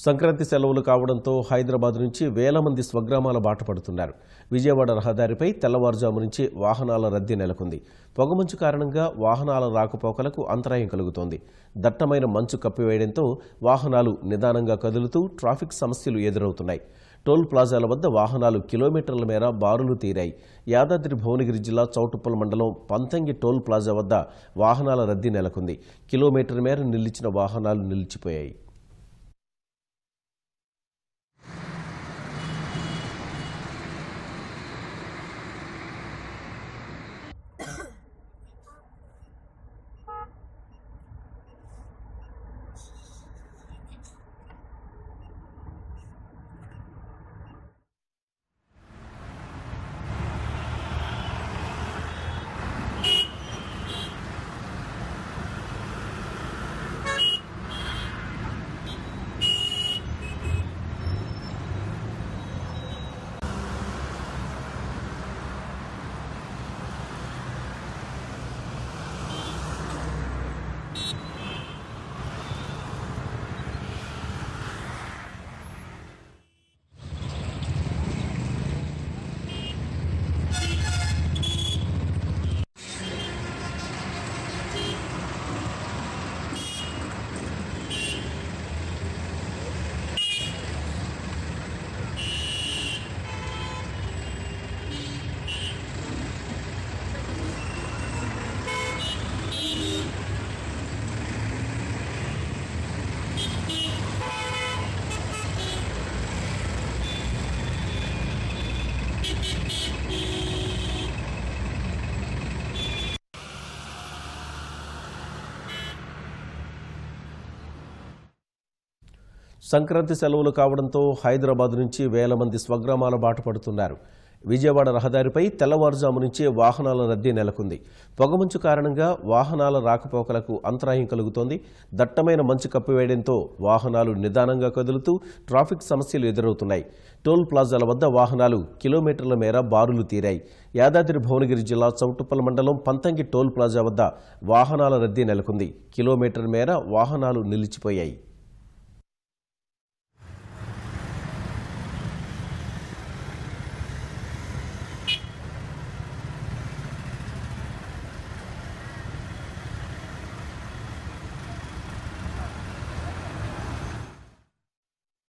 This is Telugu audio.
సంక్రాంతి సెలవులు కావడంతో హైదరాబాద్ నుంచి వేల మంది స్వగ్రామాల బాట పడుతున్నారు. విజయవాడ రహదారిపై తెల్లవారుజాము నుంచి వాహనాల రద్దీ నెలకొంది. పొగమంచు కారణంగా వాహనాల రాకపోకలకు అంతరాయం కలుగుతోంది. దట్టమైన మంచు కప్పివేయడంతో వాహనాలు నిదానంగా కదులుతూ ట్రాఫిక్ సమస్యలు ఎదురవుతున్నాయి. టోల్ ప్లాజాల వద్ద వాహనాలు కిలోమీటర్ల మేర బారులు తీరాయి. యాదాద్రి భువనగిరి జిల్లా చౌటుప్పల్ మండలం పంతంగి టోల్ ప్లాజా వద్ద వాహనాల రద్దీ నెలకొంది. కిలోమీటర్ మేర నిలిచిన వాహనాలు నిలిచిపోయాయి. సంక్రాంతి సెలవులు కావడంతో హైదరాబాద్ నుంచి వేల మంది స్వగ్రామాల బాట పడుతున్నారు. విజయవాడ రహదారిపై తెల్లవారుజాము నుంచే వాహనాల రద్దీ నెలకొంది. పొగమంచు కారణంగా వాహనాల రాకపోకలకు అంతరాయం కలుగుతోంది. దట్టమైన మంచు కప్పివేయడంతో వాహనాలు నిదానంగా కదులుతూ ట్రాఫిక్ సమస్యలు ఎదురవుతున్నాయి. టోల్ ప్లాజాల వద్ద వాహనాలు కిలోమీటర్ల మేర బారులు తీరాయి. యాదాద్రి భువనగిరి జిల్లా చౌటుప్పల్ మండలం పంతంగి టోల్ ప్లాజా వద్ద వాహనాల రద్దీ నెలకొంది. కిలోమీటర్ మేర వాహనాలు నిలిచిపోయాయి.